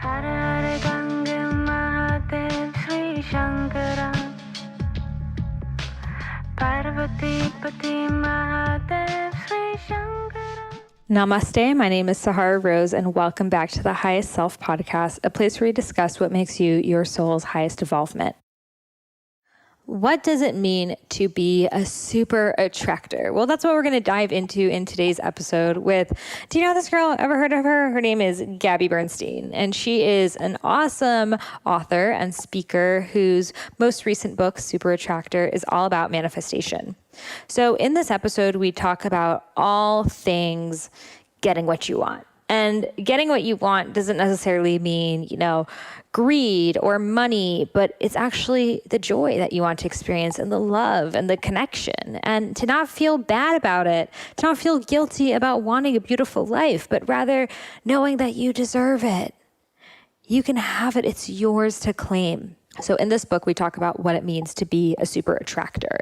Hare Ganga Mahadev Sri Shankara Parvati Pati Mahadev Sri Shankara. Namaste, my name is Sahara Rose, and welcome back to the Highest Self Podcast, a place where we discuss what makes you your soul's highest evolvement. What does it mean to be a super attractor? Well, that's what we're going to dive into in today's episode with, do you know this girl? Ever heard of her? Her name is Gabby Bernstein, and she is an awesome author and speaker whose most recent book, Super Attractor, is all about manifestation. So in this episode, we talk about all things getting what you want. And getting what you want doesn't necessarily mean, greed or money, but it's actually the joy that you want to experience and the love and the connection, and to not feel bad about it, to not feel guilty about wanting a beautiful life, but rather knowing that you deserve it. You can have it. It's yours to claim. So in this book, we talk about what it means to be a super attractor.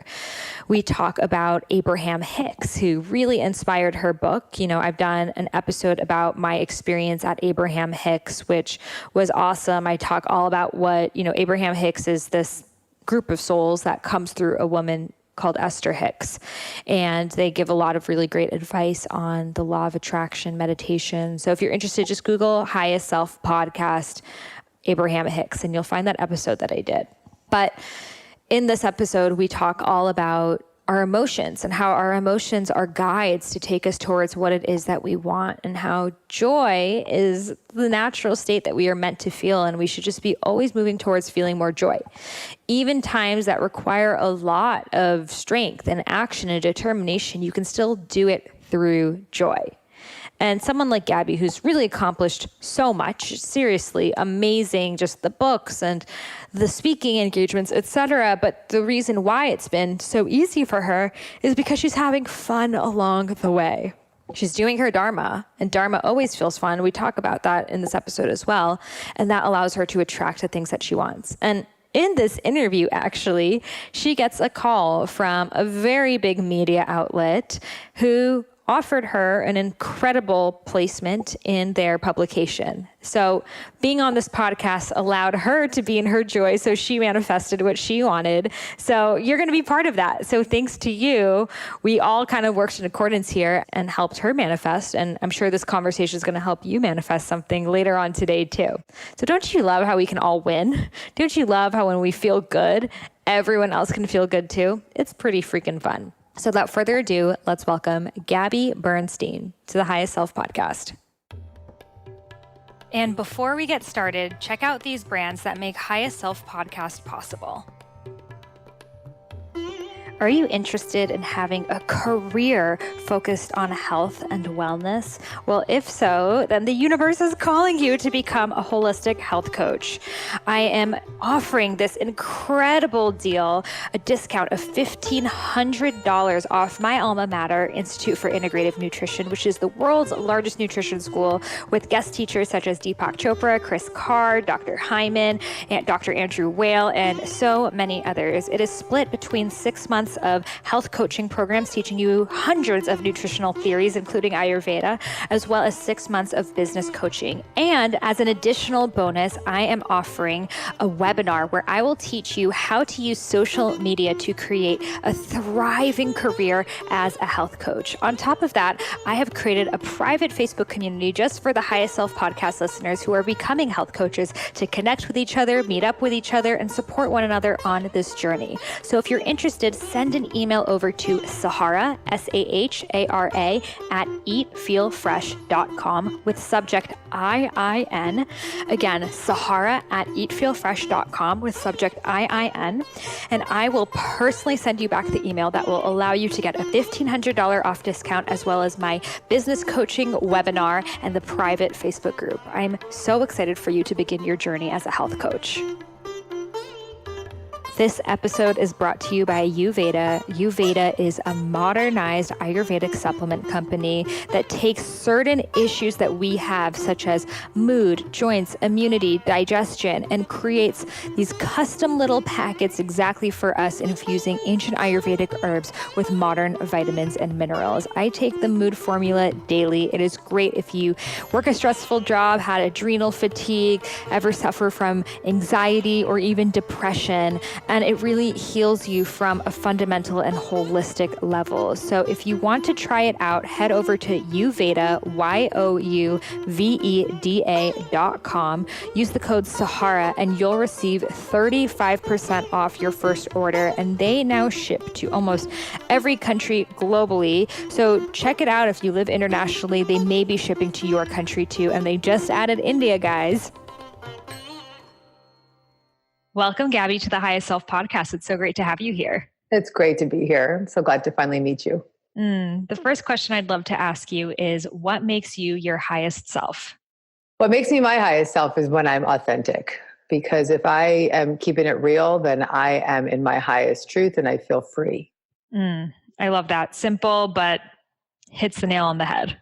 We talk about Abraham Hicks, who really inspired her book. I've done an episode about my experience at Abraham Hicks, which was awesome. I talk all about what, Abraham Hicks is this group of souls that comes through a woman called Esther Hicks. And they give a lot of really great advice on the law of attraction, meditation. So if you're interested, just Google Highest Self Podcast Abraham Hicks, and you'll find that episode that I did. But in this episode, we talk all about our emotions and how our emotions are guides to take us towards what it is that we want, and how joy is the natural state that we are meant to feel, and we should just be always moving towards feeling more joy. Even times that require a lot of strength and action and determination, you can still do it through joy. And someone like Gabby, who's really accomplished so much, seriously amazing, just the books and the speaking engagements, etc. But the reason why it's been so easy for her is because she's having fun along the way. She's doing her Dharma, and Dharma always feels fun. We talk about that in this episode as well. And that allows her to attract the things that she wants. And in this interview, actually, she gets a call from a very big media outlet who offered her an incredible placement in their publication. So being on this podcast allowed her to be in her joy, so she manifested what she wanted. So you're going to be part of that. So thanks to you, we all kind of worked in accordance here and helped her manifest. And I'm sure this conversation is going to help you manifest something later on today too. So don't you love how we can all win? Don't you love how when we feel good, everyone else can feel good too? It's pretty freaking fun. So without further ado, let's welcome Gabby Bernstein to the Highest Self Podcast. And before we get started, check out these brands that make Highest Self Podcast possible. Are you interested in having a career focused on health and wellness? Well, if so, then the universe is calling you to become a holistic health coach. I am offering this incredible deal, a discount of $1,500 off my alma mater, Institute for Integrative Nutrition, which is the world's largest nutrition school with guest teachers such as Deepak Chopra, Chris Carr, Dr. Hyman, and Dr. Andrew Whale, and so many others. It is split between 6 months of health coaching programs teaching you hundreds of nutritional theories, including Ayurveda, as well as 6 months of business coaching. And as an additional bonus, I am offering a webinar where I will teach you how to use social media to create a thriving career as a health coach. On top of that, I have created a private Facebook community just for the Highest Self Podcast listeners who are becoming health coaches to connect with each other, meet up with each other, and support one another on this journey. So if you're interested, send an email over to Sahara, Sahara, at eatfeelfresh.com with subject IIN. Again, Sahara at eatfeelfresh.com with subject IIN. And I will personally send you back the email that will allow you to get a $1,500 off discount, as well as my business coaching webinar and the private Facebook group. I'm so excited for you to begin your journey as a health coach. This episode is brought to you by Ayurveda. Ayurveda is a modernized Ayurvedic supplement company that takes certain issues that we have, such as mood, joints, immunity, digestion, and creates these custom little packets exactly for us, infusing ancient Ayurvedic herbs with modern vitamins and minerals. I take the mood formula daily. It is great if you work a stressful job, had adrenal fatigue, ever suffer from anxiety or even depression. And it really heals you from a fundamental and holistic level. So if you want to try it out, head over to Youveda, YOUVEDA.com. Use the code Sahara and you'll receive 35% off your first order. And they now ship to almost every country globally. So check it out if you live internationally. They may be shipping to your country too. And they just added India, guys. Welcome, Gabby, to the Highest Self podcast. It's so great to have you here. It's great to be here. I'm so glad to finally meet you. The first question I'd love to ask you is, what makes you your highest self? What makes me my highest self is when I'm authentic. Because if I am keeping it real, then I am in my highest truth and I feel free. I love that. Simple, but hits the nail on the head.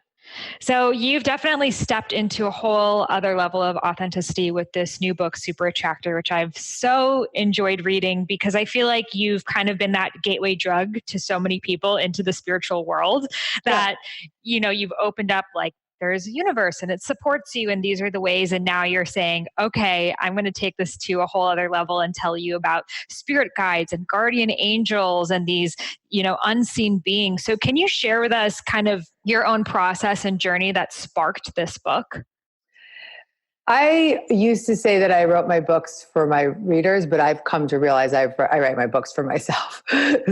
So you've definitely stepped into a whole other level of authenticity with this new book, Super Attractor, which I've so enjoyed reading because I feel like you've kind of been that gateway drug to so many people into the spiritual world that, you know, you've opened up like, there's a universe and it supports you and these are the ways. And now you're saying, okay, I'm going to take this to a whole other level and tell you about spirit guides and guardian angels and these, you know, unseen beings. So can you share with us kind of your own process and journey that sparked this book? I used to say that I wrote my books for my readers, but I've come to realize I write my books for myself.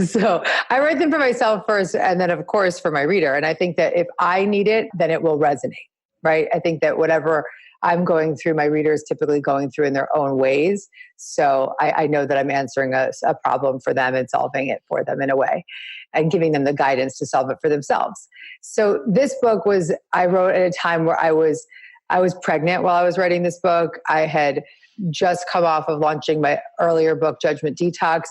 So I write them for myself first, and then of course for my reader. And I think that if I need it, then it will resonate, right? I think that whatever I'm going through, my readers typically going through in their own ways. So I know that I'm answering a problem for them and solving it for them in a way and giving them the guidance to solve it for themselves. So this book I wrote at a time where I was pregnant while I was writing this book. I had just come off of launching my earlier book, Judgment Detox,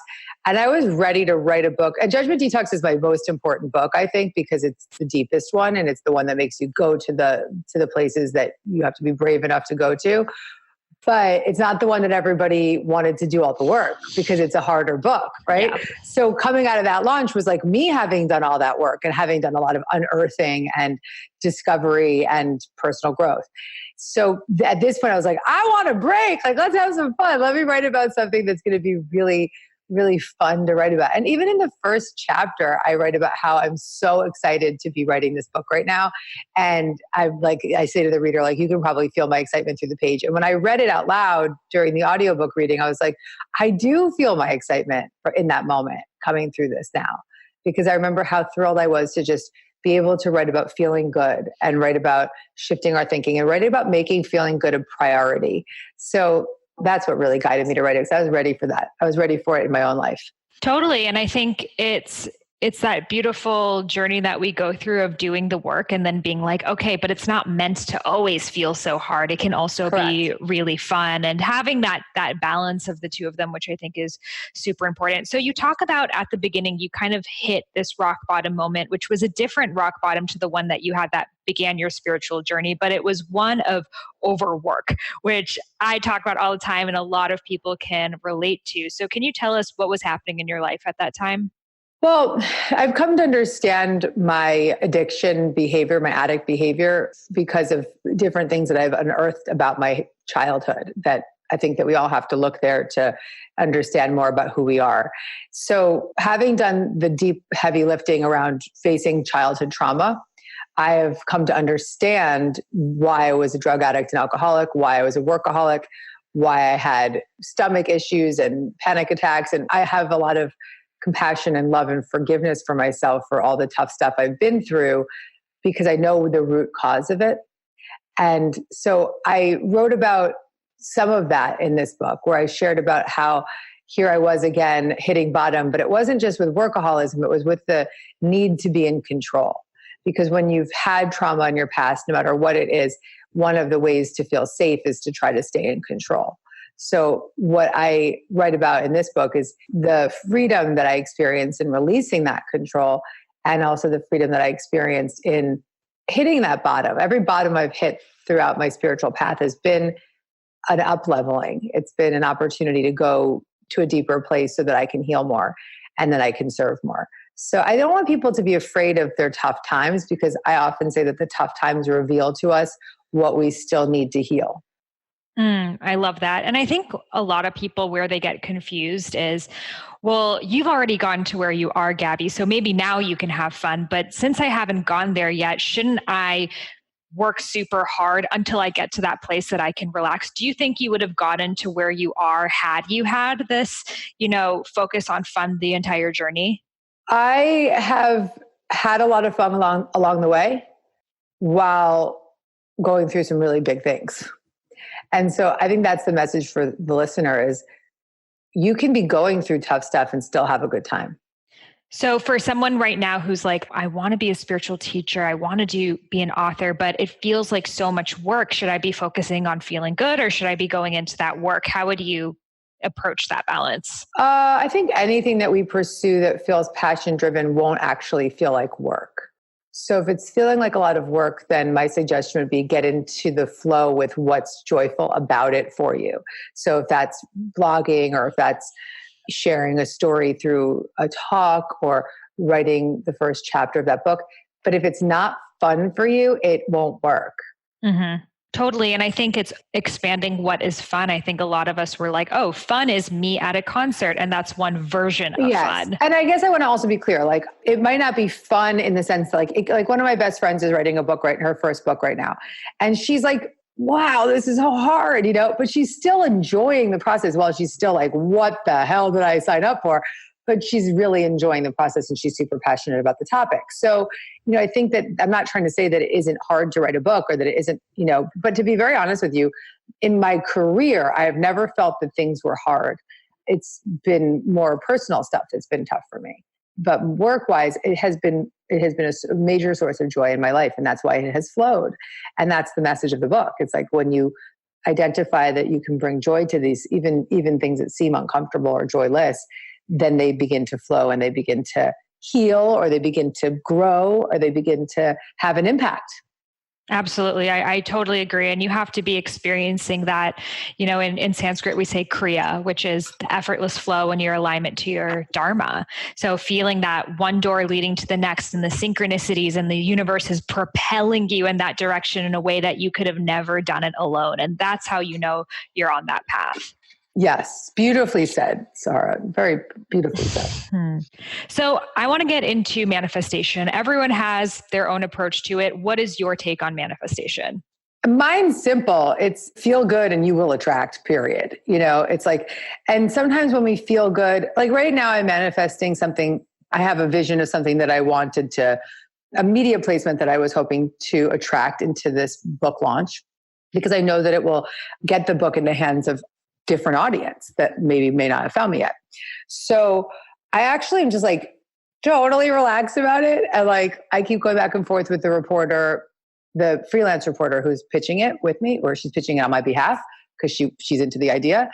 and I was ready to write a book. And Judgment Detox is my most important book, I think, because it's the deepest one and it's the one that makes you go to the places that you have to be brave enough to go to. But it's not the one that everybody wanted to do all the work because it's a harder book, right? Yeah. So coming out of that launch was like me having done all that work and having done a lot of unearthing and discovery and personal growth. So at this point I was like, I want a break. Like, let's have some fun. Let me write about something that's going to be really, really fun to write about. And even in the first chapter, I write about how I'm so excited to be writing this book right now. And I say to the reader, like, you can probably feel my excitement through the page. And when I read it out loud during the audiobook reading, I was like, I do feel my excitement in that moment coming through this now, because I remember how thrilled I was to just be able to write about feeling good and write about shifting our thinking and write about making feeling good a priority. So that's what really guided me to write it, because I was ready for that. I was ready for it in my own life. Totally. And I think it's that beautiful journey that we go through of doing the work and then being like, okay, but it's not meant to always feel so hard. It can also be really fun, and having that balance of the two of them, which I think is super important. So you talk about at the beginning, you kind of hit this rock bottom moment, which was a different rock bottom to the one that you had that began your spiritual journey, but it was one of overwork, which I talk about all the time and a lot of people can relate to. So can you tell us what was happening in your life at that time? Well, I've come to understand my addiction behavior, my addict behavior, because of different things that I've unearthed about my childhood, that I think that we all have to look there to understand more about who we are. So having done the deep, heavy lifting around facing childhood trauma, I have come to understand why I was a drug addict and alcoholic, why I was a workaholic, why I had stomach issues and panic attacks. And I have a lot of compassion and love and forgiveness for myself for all the tough stuff I've been through, because I know the root cause of it. And so I wrote about some of that in this book, where I shared about how here I was again hitting bottom, but it wasn't just with workaholism, it was with the need to be in control. Because when you've had trauma in your past, no matter what it is, one of the ways to feel safe is to try to stay in control. So what I write about in this book is the freedom that I experienced in releasing that control, and also the freedom that I experienced in hitting that bottom. Every bottom I've hit throughout my spiritual path has been an up leveling. It's been an opportunity to go to a deeper place so that I can heal more and that I can serve more. So I don't want people to be afraid of their tough times, because I often say that the tough times reveal to us what we still need to heal. I love that. And I think a lot of people, where they get confused is, well, you've already gotten to where you are, Gabby, so maybe now you can have fun. But since I haven't gone there yet, shouldn't I work super hard until I get to that place that I can relax? Do you think you would have gotten to where you are had you had this, focus on fun the entire journey? I have had a lot of fun along the way while going through some really big things. And so I think that's the message for the listener is you can be going through tough stuff and still have a good time. So for someone right now who's like, I want to be a spiritual teacher, I want to be an author, but it feels like so much work. Should I be focusing on feeling good, or should I be going into that work? How would you approach that balance? I think anything that we pursue that feels passion driven won't actually feel like work. So if it's feeling like a lot of work, then my suggestion would be get into the flow with what's joyful about it for you. So if that's blogging, or if that's sharing a story through a talk, or writing the first chapter of that book. But if it's not fun for you, it won't work. Mm-hmm. Totally. And I think it's expanding what is fun. I think a lot of us were like, oh, fun is me at a concert. And that's one version of fun. And I guess I want to also be clear, like, it might not be fun in the sense that like one of my best friends is writing a book, her first book right now. And she's like, wow, this is so hard, but she's still enjoying the process. Well, she's still like, what the hell did I sign up for? But she's really enjoying the process, and she's super passionate about the topic. So, I think that I'm not trying to say that it isn't hard to write a book, or that it isn't, but to be very honest with you, in my career, I have never felt that things were hard. It's been more personal stuff that's been tough for me. But work-wise, it has been a major source of joy in my life, and that's why it has flowed. And that's the message of the book. It's like when you identify that you can bring joy to these, even things that seem uncomfortable or joyless, then they begin to flow, and they begin to heal, or they begin to grow, or they begin to have an impact. Absolutely. I totally agree. And you have to be experiencing that, in Sanskrit, we say kriya, which is the effortless flow and your alignment to your dharma. So feeling that one door leading to the next, and the synchronicities, and the universe is propelling you in that direction in a way that you could have never done it alone. And that's how you're on that path. Yes. Beautifully said, Sahara. Very beautifully said. So I want to get into manifestation. Everyone has their own approach to it. What is your take on manifestation? Mine's simple. It's feel good and you will attract, period. It's like, and sometimes when we feel good, like right now I'm manifesting something. I have a vision of something that I wanted a media placement that I was hoping to attract into this book launch, because I know that it will get the book in the hands of different audience that maybe may not have found me yet. So I actually am just like totally relaxed about it. And I keep going back and forth with the reporter, the freelance reporter who's pitching it with me, or she's pitching it on my behalf because she's into the idea.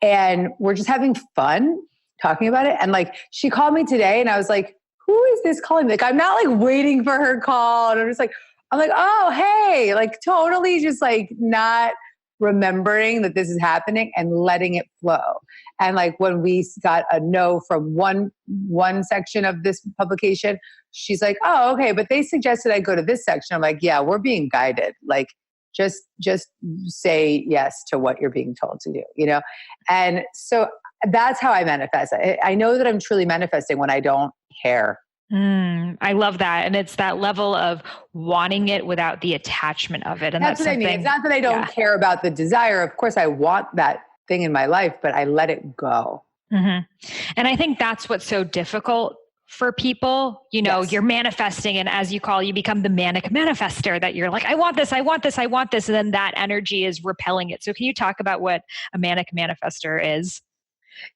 And we're just having fun talking about it. And she called me today, and I was like, who is this calling me? I'm not waiting for her call. And I'm like, oh, hey, totally just not remembering that this is happening and letting it flow. And when we got a no from one section of this publication, she's like, oh, okay, but they suggested I go to this section. I'm like, yeah, we're being guided. Just say yes to what you're being told to do, And so that's how I manifest. I know that I'm truly manifesting when I don't care. I love that. And it's that level of wanting it without the attachment of it. And that's what I mean. It's not that I don't care about the desire. Of course, I want that thing in my life, but I let it go. Mm-hmm. And I think that's what's so difficult for people. Yes. You're manifesting, and as you become the manic manifester, that you're like, I want this, I want this, I want this. And then that energy is repelling it. So can you talk about what a manic manifester is?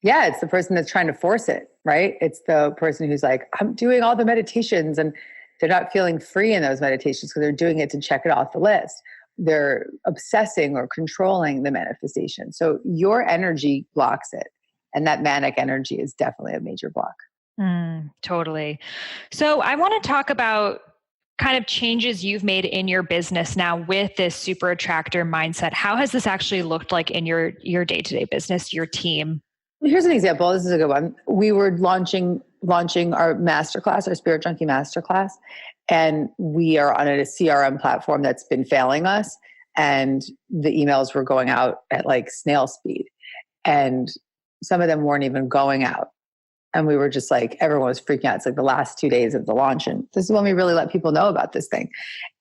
Yeah, it's the person that's trying to force it, right? It's the person who's like, I'm doing all the meditations, and they're not feeling free in those meditations because they're doing it to check it off the list. they're obsessing or controlling the manifestation. So your energy blocks it. And that manic energy is definitely a major block. Totally. So I want to talk about kind of changes you've made in your business now with this super attractor mindset. How has this actually looked like in your day-to-day business, your team? Here's an example. This is a good one. We were launching our masterclass, our Spirit Junkie masterclass, and we are on a CRM platform that's been failing us. And the emails were going out at like snail speed. And some of them weren't even going out. And we were just like, everyone was freaking out. It's like the last 2 days of the launch. And this is when we really let people know about this thing.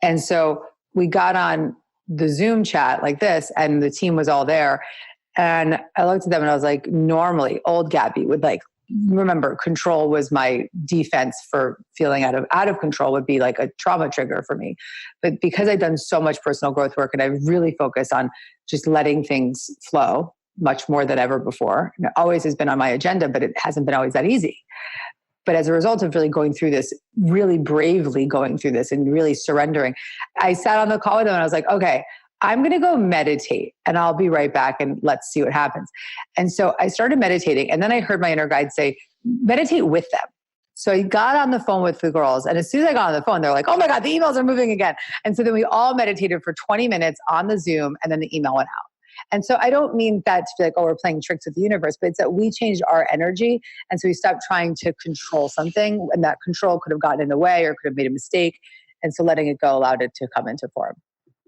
And so we got on the Zoom chat like this, and the team was all there. And I looked at them and I was like, normally old Gabby would like, remember, control was my defense for feeling out of control, would be like a trauma trigger for me. But because I've done so much personal growth work and I really focus on just letting things flow, much more than ever before. And it always has been on my agenda, but it hasn't been always that easy. But as a result of really going through this, really bravely going through this and really surrendering, I sat on the call with them and I was like, okay, I'm going to go meditate and I'll be right back and let's see what happens. And so I started meditating, and then I heard my inner guide say, meditate with them. So I got on the phone with the girls, and as soon as I got on the phone, they're like, oh my God, the emails are moving again. And so then we all meditated for 20 minutes on the Zoom, and then the email went out. And so I don't mean that to be like, oh, we're playing tricks with the universe, but it's that we changed our energy. And so we stopped trying to control something, and that control could have gotten in the way or could have made a mistake. And so letting it go allowed it to come into form.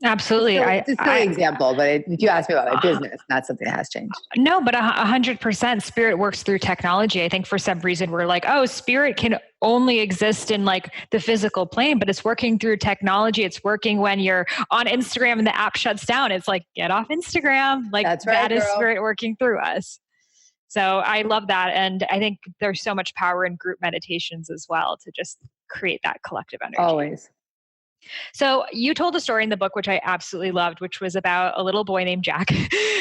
Absolutely. It's a silly example, but if you ask me about my business, not something that has changed. No, but 100% spirit works through technology. I think for some reason we're like, oh, spirit can only exist in like the physical plane, but it's working through technology. It's working when you're on Instagram and the app shuts down. It's like, get off Instagram. Like that's right, that girl. Is spirit working through us. So I love that. And I think there's so much power in group meditations as well to just create that collective energy. Always. So you told a story in the book, which I absolutely loved, which was about a little boy named Jack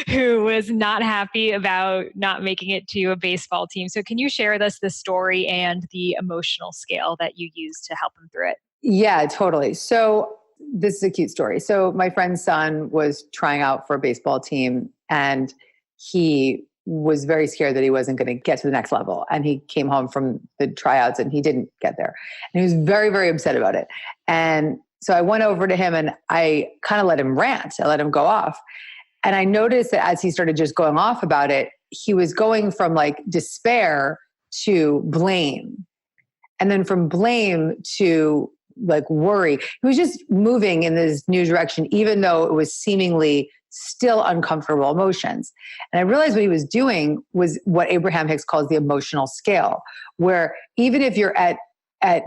who was not happy about not making it to a baseball team. So can you share with us the story and the emotional scale that you used to help him through it? Yeah, totally. So this is a cute story. So my friend's son was trying out for a baseball team, and he was very scared that he wasn't going to get to the next level. And he came home from the tryouts and he didn't get there. And he was very, very upset about it. And so I went over to him and I kind of let him rant. I let him go off. And I noticed that as he started just going off about it, he was going from like despair to blame. And then from blame to like worry. He was just moving in this new direction, even though it was seemingly still uncomfortable emotions. And I realized what he was doing was what Abraham Hicks calls the emotional scale, where even if you're at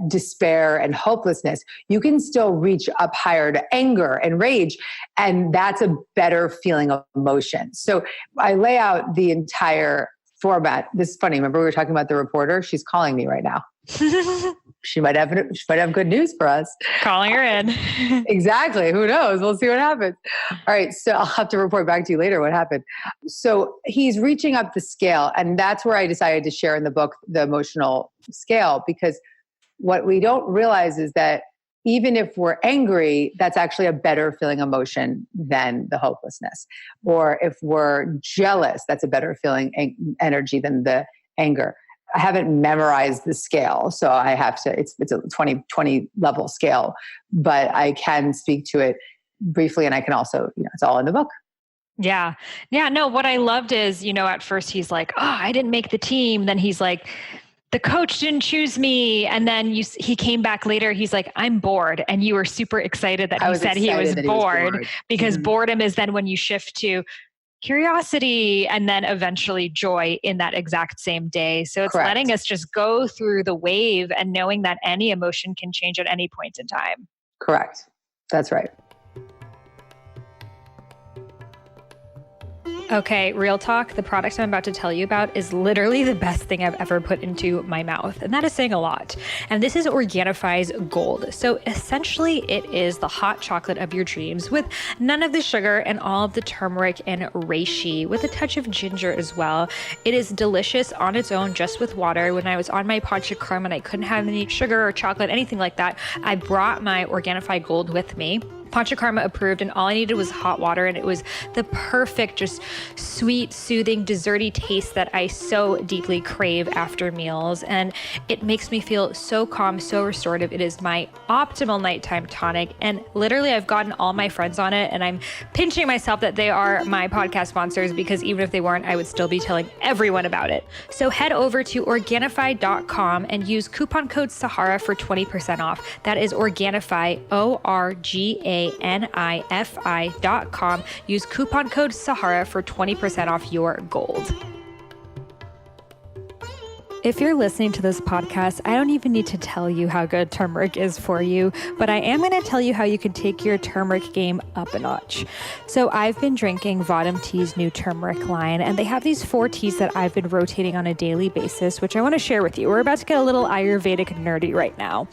despair and hopelessness, you can still reach up higher to anger and rage. And that's a better feeling of emotion. So I lay out the entire format. This is funny. Remember we were talking about the reporter? She's calling me right now. She might have good news for us. Calling her in. Exactly. Who knows? We'll see what happens. All right. So I'll have to report back to you later what happened. So he's reaching up the scale. And that's where I decided to share in the book the emotional scale, because what we don't realize is that even if we're angry, that's actually a better feeling emotion than the hopelessness. Or if we're jealous, that's a better feeling energy than the anger. I haven't memorized the scale, so I have to, it's a 20 level scale, but I can speak to it briefly, and I can also, it's all in the book. Yeah. Yeah. No, what I loved is, at first he's like, oh, I didn't make the team. Then he's like, the coach didn't choose me. And then he came back later. He's like, I'm bored. And you were super excited that he said he was bored because boredom is then when you shift to curiosity and then eventually joy in that exact same day. So it's Correct. Letting us just go through the wave and knowing that any emotion can change at any point in time. Correct. That's right. Okay, real talk. The product I'm about to tell you about is literally the best thing I've ever put into my mouth. And that is saying a lot. And this is Organifi's Gold. So essentially it is the hot chocolate of your dreams with none of the sugar and all of the turmeric and reishi with a touch of ginger as well. It is delicious on its own, just with water. When I was on my Panchakarma and I couldn't have any sugar or chocolate, anything like that, I brought my Organifi Gold with me. Panchakarma approved, and all I needed was hot water, and it was the perfect, just sweet, soothing, desserty taste that I so deeply crave after meals. And it makes me feel so calm, so restorative. It is my optimal nighttime tonic. And literally, I've gotten all my friends on it, and I'm pinching myself that they are my podcast sponsors, because even if they weren't, I would still be telling everyone about it. So head over to Organifi.com and use coupon code Sahara for 20% off. That is Organifi, ORGANIFI.com. Use coupon code Sahara for 20% off your gold. If you're listening to this podcast, I don't even need to tell you how good turmeric is for you, but I am going to tell you how you can take your turmeric game up a notch. So I've been drinking Vadam Tea's new turmeric line, and they have these 4 teas that I've been rotating on a daily basis, which I want to share with you. We're about to get a little Ayurvedic nerdy right now.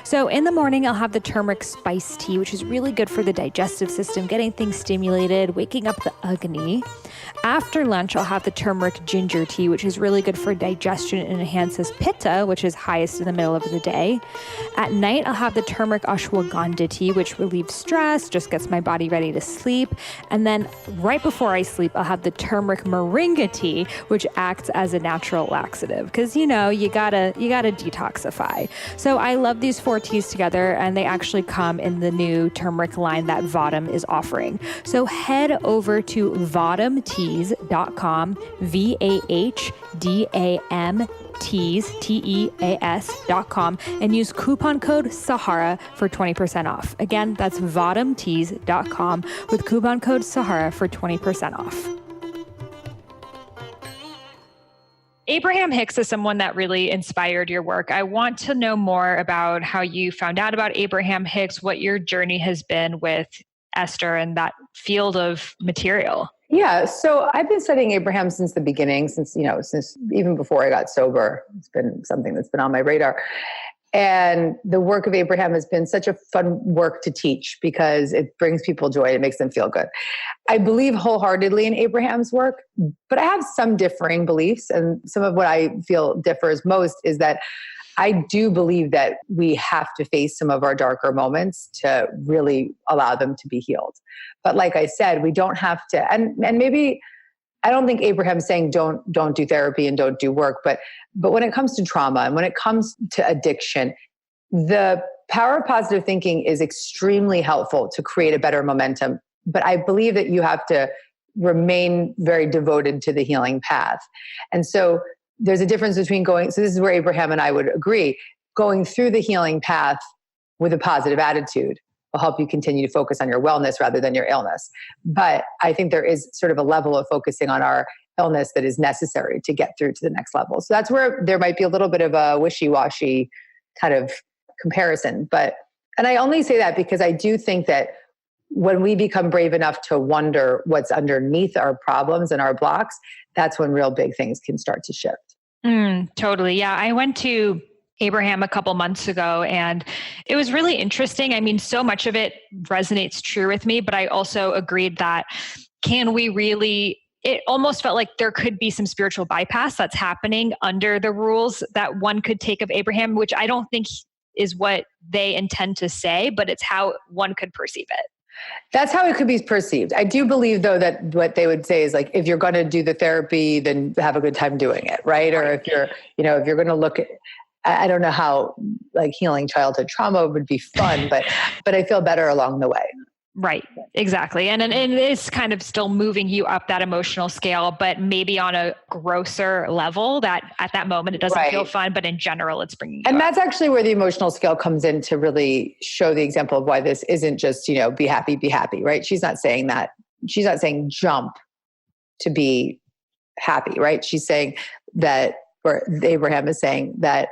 So in the morning, I'll have the turmeric spice tea, which is really good for the digestive system, getting things stimulated, waking up the Agni. After lunch, I'll have the turmeric ginger tea, which is really good for digestion and enhances pitta, which is highest in the middle of the day. At night, I'll have the turmeric ashwagandha tea, which relieves stress, just gets my body ready to sleep. And then right before I sleep, I'll have the turmeric moringa tea, which acts as a natural laxative, because you gotta detoxify. So I love these 4 teas together, and they actually come in the new turmeric line that Vadam is offering. So head over to vadamteas.com, VAHDAM teas.com, and use coupon code Sahara for 20% off. Again, that's vadamteas.com with coupon code Sahara for 20% off. Abraham Hicks is someone that really inspired your work. I want to know more about how you found out about Abraham Hicks, what your journey has been with Esther and that field of material. Yeah. So I've been studying Abraham since the beginning, since even before I got sober. It's been something that's been on my radar. And the work of Abraham has been such a fun work to teach because it brings people joy. It makes them feel good. I believe wholeheartedly in Abraham's work, but I have some differing beliefs. And some of what I feel differs most is that I do believe that we have to face some of our darker moments to really allow them to be healed. But like I said, we don't have to, and maybe I don't think Abraham's saying don't do therapy and don't do work, but when it comes to trauma and when it comes to addiction, the power of positive thinking is extremely helpful to create a better momentum. But I believe that you have to remain very devoted to the healing path. And so there's a difference between so this is where Abraham and I would agree, going through the healing path with a positive attitude will help you continue to focus on your wellness rather than your illness. But I think there is sort of a level of focusing on our illness that is necessary to get through to the next level. So that's where there might be a little bit of a wishy-washy kind of comparison. And I only say that because I do think that when we become brave enough to wonder what's underneath our problems and our blocks, that's when real big things can start to shift. Totally. Yeah. I went to Abraham a couple months ago, and it was really interesting. I mean, so much of it resonates true with me, but I also agreed that it almost felt like there could be some spiritual bypass that's happening under the rules that one could take of Abraham, which I don't think is what they intend to say, but it's how one could perceive it. That's how it could be perceived. I do believe, though, that what they would say is like, if you're going to do the therapy, then have a good time doing it, right? Or if you're going to look at, I don't know how like healing childhood trauma would be fun, but I feel better along the way. Right. Exactly. And it's kind of still moving you up that emotional scale, but maybe on a grosser level that at that moment, it doesn't feel fun, but in general, it's bringing you And up. that's actually where the emotional scale comes in to really show the example of why this isn't just, be happy, right? She's not saying that. She's not saying jump to be happy, right? She's saying that, or Abraham is saying that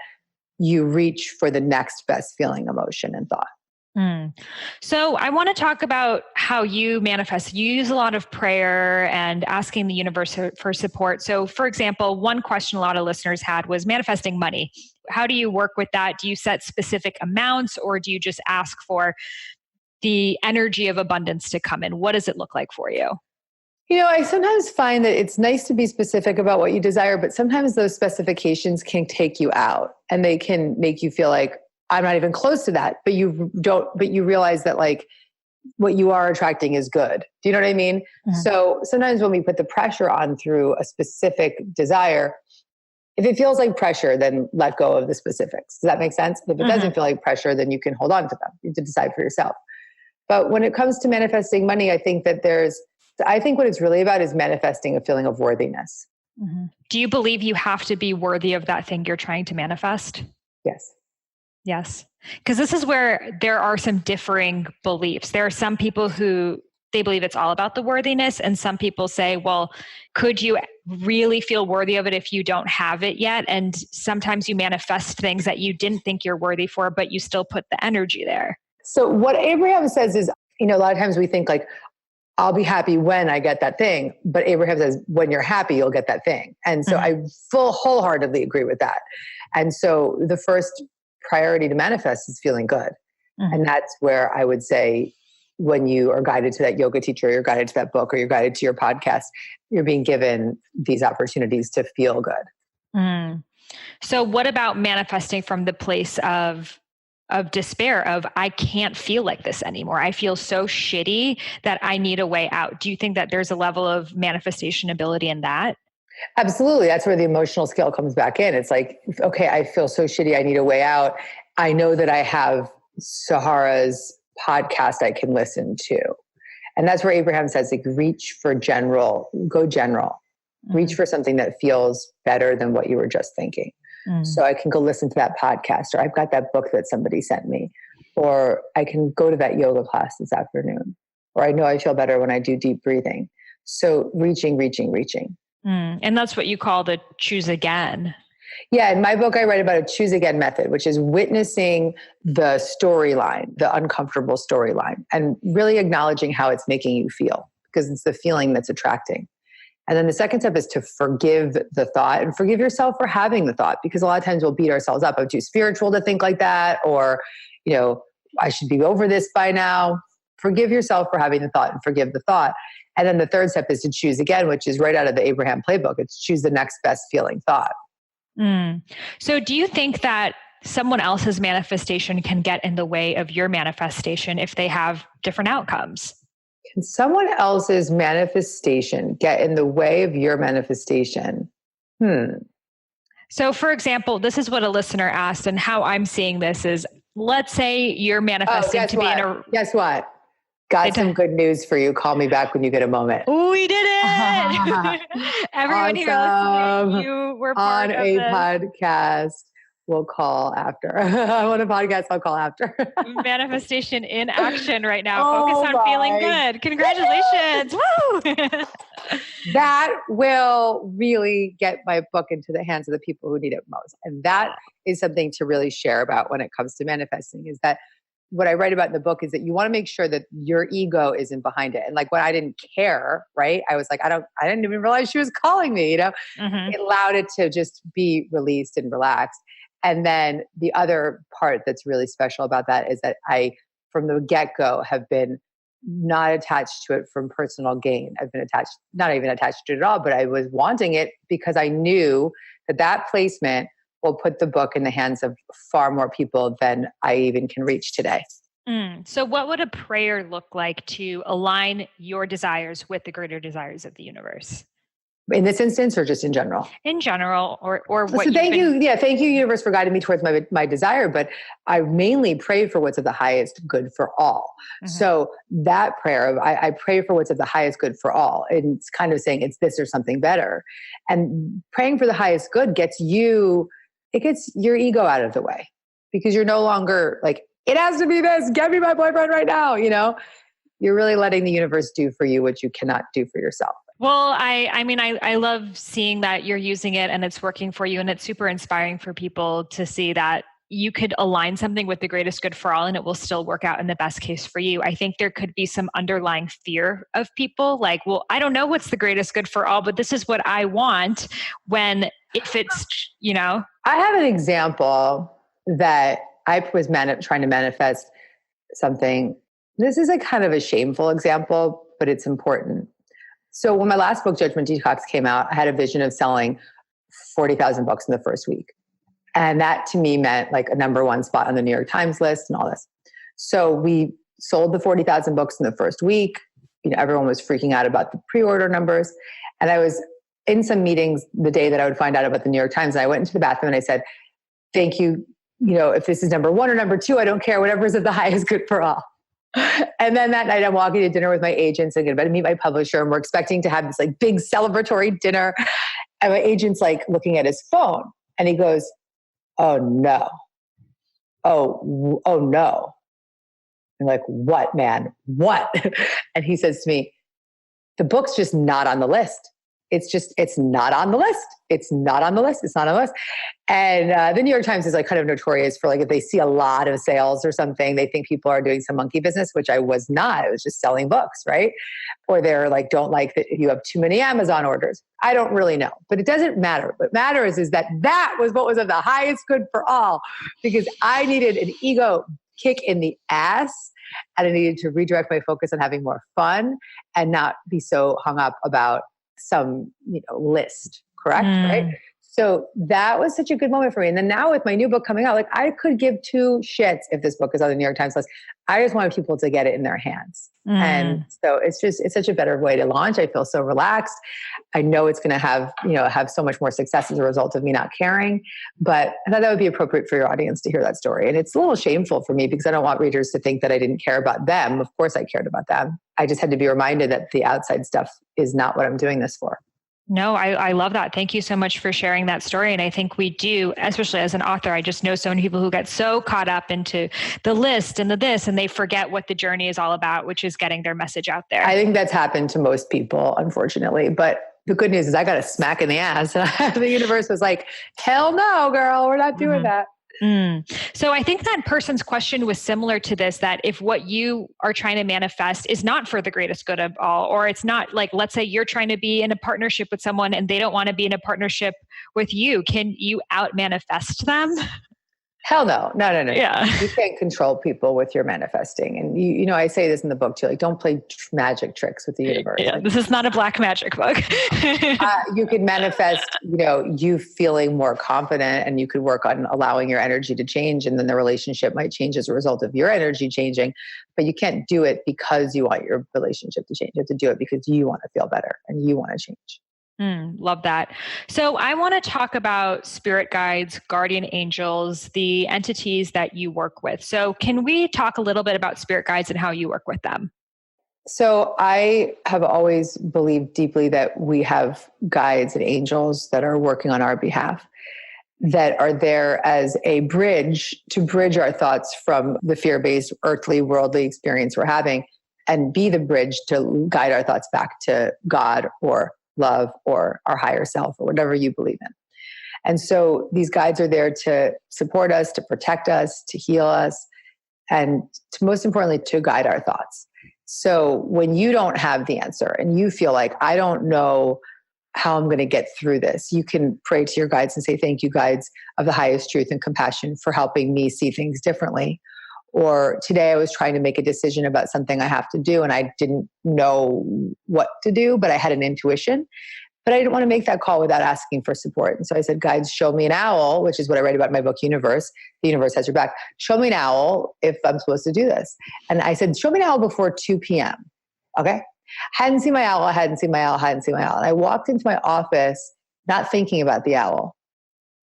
you reach for the next best feeling, emotion, and thought. So I want to talk about how you manifest. You use a lot of prayer and asking the universe for support. So for example, one question a lot of listeners had was manifesting money. How do you work with that? Do you set specific amounts, or do you just ask for the energy of abundance to come in? What does it look like for you? I sometimes find that it's nice to be specific about what you desire, but sometimes those specifications can take you out and they can make you feel like, I'm not even close to that, but you realize that like what you are attracting is good. Do you know what I mean? Mhm. So sometimes when we put the pressure on through a specific desire, if it feels like pressure, then let go of the specifics. Does that make sense? If it doesn't feel like pressure, then you can hold on to them. You have to decide for yourself. But when it comes to manifesting money, I think what it's really about is manifesting a feeling of worthiness. Mm-hmm. Do you believe you have to be worthy of that thing you're trying to manifest? Yes. Yes. Because this is where there are some differing beliefs. There are some people who they believe it's all about the worthiness. And some people say, well, could you really feel worthy of it if you don't have it yet? And sometimes you manifest things that you didn't think you're worthy for, but you still put the energy there. So what Abraham says is, a lot of times we think like, I'll be happy when I get that thing. But Abraham says, when you're happy, you'll get that thing. And so I wholeheartedly agree with that. And so the first priority to manifest is feeling good. And that's where I would say, when you are guided to that yoga teacher, you're guided to that book, or you're guided to your podcast, you're being given these opportunities to feel good. So what about manifesting from the place of despair, of I can't feel like this anymore. I feel so shitty that I need a way out. Do you think that there's a level of manifestation ability in that? Absolutely. That's where the emotional skill comes back in. It's like, okay, I feel so shitty. I need a way out. I know that I have Sahara's podcast I can listen to. And that's where Abraham says, like, reach for general, go general, reach for something that feels better than what you were just thinking. So I can go listen to that podcast, or I've got that book that somebody sent me, or I can go to that yoga class this afternoon, or I know I feel better when I do deep breathing. So reaching. And that's what you call the choose again. Yeah. In my book, I write about a choose again method, which is witnessing the storyline, the uncomfortable storyline, and really acknowledging how it's making you feel, because it's the feeling that's attracting. And then the second step is to forgive the thought and forgive yourself for having the thought, because a lot of times we'll beat ourselves up. I'm too spiritual to think like that, or, I should be over this by now. Forgive yourself for having the thought and forgive the thought. And then the third step is to choose again, which is right out of the Abraham playbook. It's choose the next best feeling thought. So do you think that someone else's manifestation can get in the way of your manifestation if they have different outcomes? Can someone else's manifestation get in the way of your manifestation? So for example, this is what a listener asked, and how I'm seeing this is, let's say you're manifesting to be in a... Guess what? Got some good news for you. Call me back when you get a moment. We did it! Everyone here listening, you were part on of a this podcast. We'll call after. I want a podcast. I'll call after. Manifestation in action right now. Focus on feeling good. Congratulations. Woo! That will really get my book into the hands of the people who need it most. And that is something to really share about when it comes to manifesting, is that what I write about in the book is that you want to make sure that your ego isn't behind it. And like, when I didn't care, right? I was like, I didn't even realize she was calling me, It allowed it to just be released and relaxed. And then the other part that's really special about that is that I, from the get-go, have been not attached to it from personal gain. I've been not even attached to it at all, but I was wanting it because I knew that placement will put the book in the hands of far more people than I even can reach today. So what would a prayer look like to align your desires with the greater desires of the universe? In this instance, or just in general? In general, or what? So thank you. Yeah. Thank you, universe, for guiding me towards my desire. But I mainly pray for what's of the highest good for all. So that prayer, I pray for what's of the highest good for all. And it's kind of saying it's this or something better. And praying for the highest good gets your ego out of the way, because you're no longer like, it has to be this, get me my boyfriend right now. You're really letting the universe do for you what you cannot do for yourself. Well, I love seeing that you're using it and it's working for you, and it's super inspiring for people to see that you could align something with the greatest good for all and it will still work out in the best case for you. I think there could be some underlying fear of people like, well, I don't know what's the greatest good for all, but this is what I want, when if it's, I have an example that I was trying to manifest something. This is a kind of a shameful example, but it's important. So when my last book, Judgment Detox, came out, I had a vision of selling 40,000 books in the first week. And that to me meant like a number one spot on the New York Times list and all this. So we sold the 40,000 books in the first week. Everyone was freaking out about the pre-order numbers. And I was in some meetings the day that I would find out about the New York Times. And I went into the bathroom and I said, thank you. If this is number 1 or number 2, I don't care. Whatever is at the highest good for all. And then that night I'm walking to dinner with my agents and about to meet my publisher. And we're expecting to have this like big celebratory dinner. And my agent's like looking at his phone and he goes, oh no. Oh no. I'm like, what, man? What? And he says to me, the book's just not on the list. It's not on the list. It's not on the list. It's not on the list. And the New York Times is like kind of notorious for like, if they see a lot of sales or something, they think people are doing some monkey business, which I was not. I was just selling books, right? Or they're like, don't like that you have too many Amazon orders. I don't really know, but it doesn't matter. What matters is that was what was of the highest good for all, because I needed an ego kick in the ass. And I needed to redirect my focus on having more fun and not be so hung up about some, list, correct? Right? So that was such a good moment for me. And then now with my new book coming out, like I could give 2 shits if this book is on the New York Times list. I just wanted people to get it in their hands. And so it's such a better way to launch. I feel so relaxed. I know it's going to have so much more success as a result of me not caring, but I thought that would be appropriate for your audience to hear that story. And it's a little shameful for me because I don't want readers to think that I didn't care about them. Of course I cared about them. I just had to be reminded that the outside stuff is not what I'm doing this for. No, I love that. Thank you so much for sharing that story. And I think we do, especially as an author, I just know so many people who get so caught up into the list and the this, and they forget what the journey is all about, which is getting their message out there. I think that's happened to most people, unfortunately. But the good news is I got a smack in the ass. The universe was like, hell no, girl, we're not doing that. So I think that person's question was similar to this, that if what you are trying to manifest is not for the greatest good of all, or it's not like, let's say you're trying to be in a partnership with someone and they don't want to be in a partnership with you, can you out manifest them? Hell no. No. Yeah. You can't control people with your manifesting. And I say this in the book too, like don't play magic tricks with the universe. Yeah, this is not a black magic book. You could manifest, you feeling more confident, and you could work on allowing your energy to change. And then the relationship might change as a result of your energy changing, but you can't do it because you want your relationship to change. You have to do it because you want to feel better and you want to change. Love that. So I want to talk about spirit guides, guardian angels, the entities that you work with. So can we talk a little bit about spirit guides and how you work with them? So I have always believed deeply that we have guides and angels that are working on our behalf, that are there as a bridge to bridge our thoughts from the fear-based, earthly, worldly experience we're having, and be the bridge to guide our thoughts back to God or love or our higher self or whatever you believe in. And so these guides are there to support us, to protect us, to heal us, and most importantly, to guide our thoughts. So when you don't have the answer and you feel like, I don't know how I'm going to get through this, you can pray to your guides and say, thank you, guides of the highest truth and compassion, for helping me see things differently. Or today I was trying to make a decision about something I have to do and I didn't know what to do, but I had an intuition. But I didn't want to make that call without asking for support. And so I said, guides, show me an owl, which is what I write about in my book, Universe. The universe has your back. Show me an owl if I'm supposed to do this. And I said, show me an owl before 2 p.m. Okay? Hadn't seen my owl. And I walked into my office not thinking about the owl.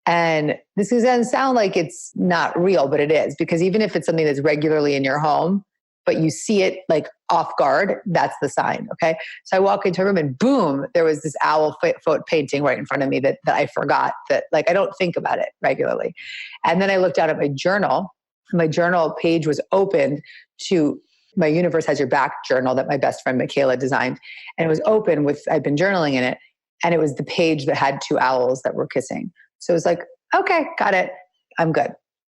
And this doesn't sound like it's not real, but it is, because even if it's something that's regularly in your home, but you see it like off guard, that's the sign. Okay. So I walk into a room and boom, there was this owl foot painting right in front of me that I forgot, that like, I don't think about it regularly. And then I looked down at my journal. My journal page was opened to my Universe Has Your Back journal that my best friend Michaela designed. And it was open with, I'd been journaling in it. And it was the page that had 2 owls that were kissing. So it was like, okay, got it. I'm good.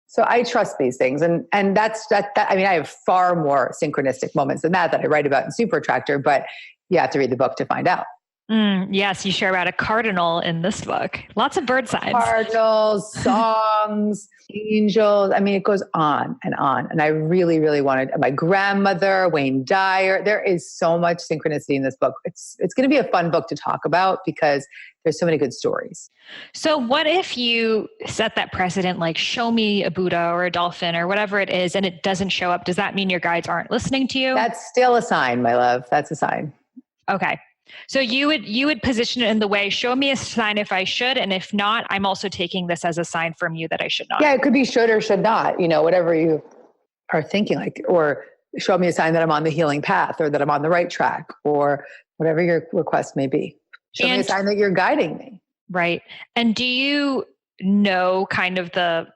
So I trust these things. And that's that. I mean, I have far more synchronistic moments than that I write about in Super Attractor, but you have to read the book to find out. Yes, you share about a cardinal in this book. Lots of bird signs. Cardinals, songs, angels. I mean, it goes on and on. And I really, really wanted my grandmother, Wayne Dyer. There is so much synchronicity in this book. It's going to be a fun book to talk about because there's so many good stories. So what if you set that precedent, like show me a Buddha or a dolphin or whatever it is, and it doesn't show up? Does that mean your guides aren't listening to you? That's still a sign, my love. That's a sign. Okay. So you would position it in the way, show me a sign if I should, and if not, I'm also taking this as a sign from you that I should not. Yeah, it could be should or should not, whatever you are thinking, like, or show me a sign that I'm on the healing path or that I'm on the right track or whatever your request may be. Show me a sign that you're guiding me. Right. And do you know do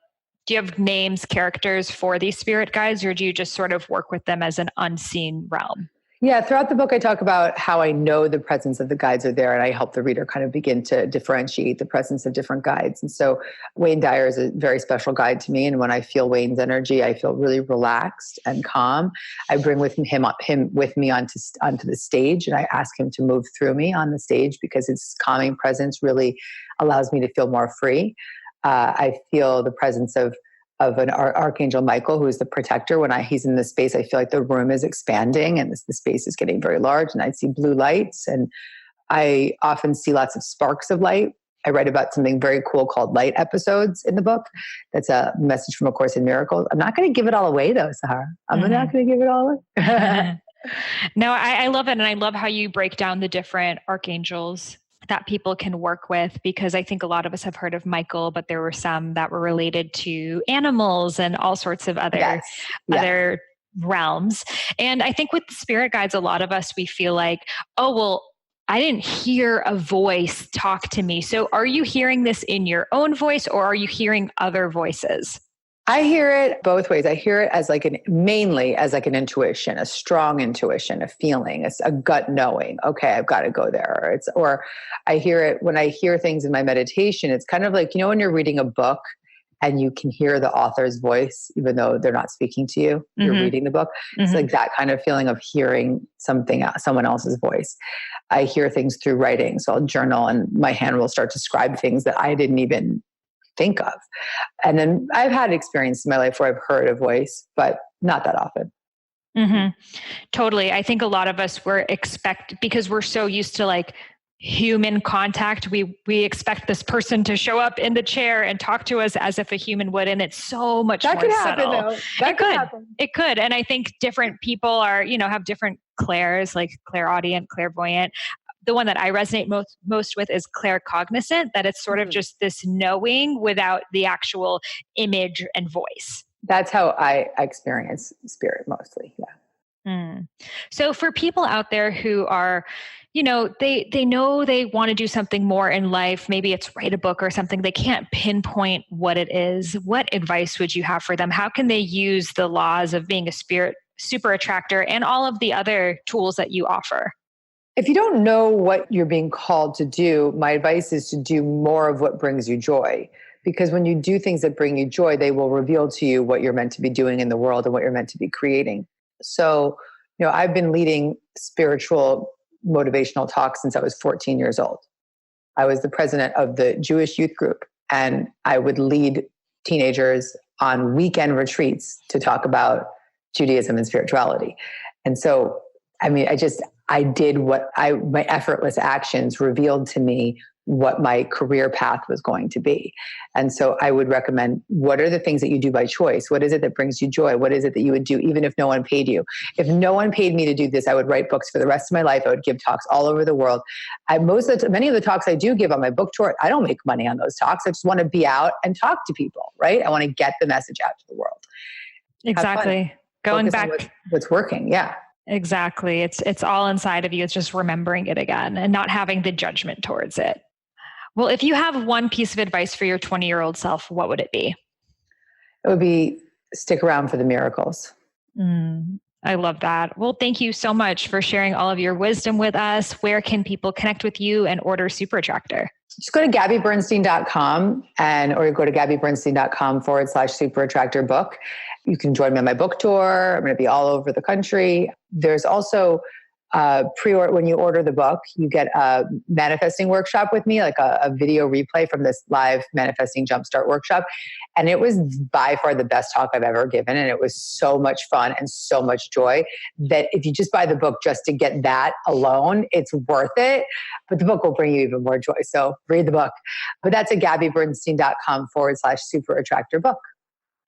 you have names, characters for these spirit guides, or do you just sort of work with them as an unseen realm? Yeah, throughout the book, I talk about how I know the presence of the guides are there, and I help the reader kind of begin to differentiate the presence of different guides. And so Wayne Dyer is a very special guide to me. And when I feel Wayne's energy, I feel really relaxed and calm. I bring him with me onto the stage, and I ask him to move through me on the stage because his calming presence really allows me to feel more free. I feel the presence of an Archangel Michael, who is the protector. When he's in this space, I feel like the room is expanding and the space is getting very large, and I see blue lights, and I often see lots of sparks of light. I write about something very cool called light episodes in the book. That's a message from A Course in Miracles. I'm not going to give it all away though, Sahara. I'm not going to give it all away. No, I love it. And I love how you break down the different archangels that people can work with, because I think a lot of us have heard of Michael, but there were some that were related to animals and all sorts of other realms. And I think with the spirit guides, a lot of us, we feel like, oh, well, I didn't hear a voice talk to me. So are you hearing this in your own voice, or are you hearing other voices? I hear it both ways. I hear it as mainly as an intuition, a strong intuition, a feeling, a gut knowing. Okay, I've got to go there. Or I hear it when I hear things in my meditation. It's kind of like, when you're reading a book and you can hear the author's voice, even though they're not speaking to you, you're reading the book. It's like that kind of feeling of hearing someone else's voice. I hear things through writing. So I'll journal and my hand will start to scribe things that I didn't even think of. And then I've had experience in my life where I've heard a voice, but not that often. Totally. I think a lot of us because we're so used to human contact, we expect this person to show up in the chair and talk to us as if a human would. And it's so much more subtle. Happen, though. That could happen. It could. And I think different people are, have different clairs, like clairaudient, clairvoyant. The one that I resonate most with is claircognizant, that it's sort of just this knowing without the actual image and voice. That's how I experience spirit mostly. Yeah. So for people out there who are, they know they want to do something more in life, maybe it's write a book or something, they can't pinpoint what it is. What advice would you have for them? How can they use the laws of being a spirit super attractor and all of the other tools that you offer? If you don't know what you're being called to do, my advice is to do more of what brings you joy. Because when you do things that bring you joy, they will reveal to you what you're meant to be doing in the world and what you're meant to be creating. So, I've been leading spiritual motivational talks since I was 14 years old. I was the president of the Jewish youth group, and I would lead teenagers on weekend retreats to talk about Judaism and spirituality. And so, I did my effortless actions revealed to me what my career path was going to be. And so I would recommend, what are the things that you do by choice? What is it that brings you joy? What is it that you would do even if no one paid you? If no one paid me to do this, I would write books for the rest of my life. I would give talks all over the world. Many of the talks I do give on my book tour, I don't make money on those talks. I just want to be out and talk to people, right? I want to get the message out to the world. Exactly. Going back. What's working. Yeah. Exactly. It's all inside of you. It's just remembering it again and not having the judgment towards it. Well, if you have one piece of advice for your 20-year-old self, what would it be? It would be stick around for the miracles. I love that. Well, thank you so much for sharing all of your wisdom with us. Where can people connect with you and order Super Attractor? Just go to gabbybernstein.com or go to gabbybernstein.com/Super Attractor book. You can join me on my book tour. I'm going to be all over the country. There's also pre-order, when you order the book, you get a manifesting workshop with me, like a video replay from this live manifesting jumpstart workshop. And it was by far the best talk I've ever given. And it was so much fun and so much joy that if you just buy the book just to get that alone, it's worth it. But the book will bring you even more joy. So read the book. But that's at gabbybernstein.com/super attractor book.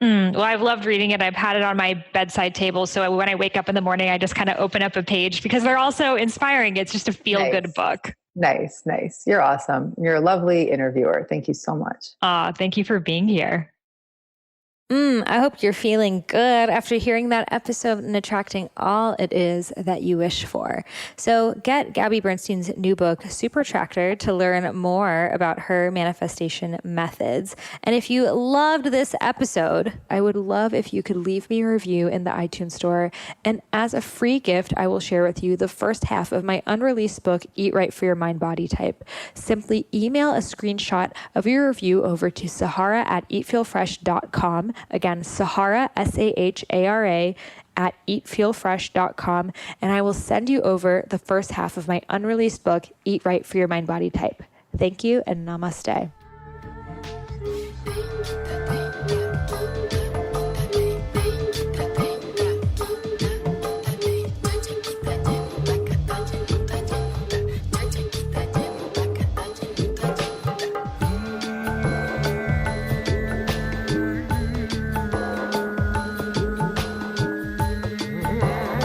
Well, I've loved reading it. I've had it on my bedside table. So when I wake up in the morning, I just kind of open up a page because they're all so inspiring. It's just a feel-good book. Nice. You're awesome. You're a lovely interviewer. Thank you so much. Thank you for being here. I hope you're feeling good after hearing that episode and attracting all it is that you wish for. So get Gabby Bernstein's new book, Super Attractor, to learn more about her manifestation methods. And if you loved this episode, I would love if you could leave me a review in the iTunes store. And as a free gift, I will share with you the first half of my unreleased book, Eat Right for Your Mind Body Type. Simply email a screenshot of your review over to Sahara@eatfeelfresh.com. Again, Sahara, Sahara, at eatfeelfresh.com. And I will send you over the first half of my unreleased book, Eat Right for Your Mind Body Type. Thank you and namaste.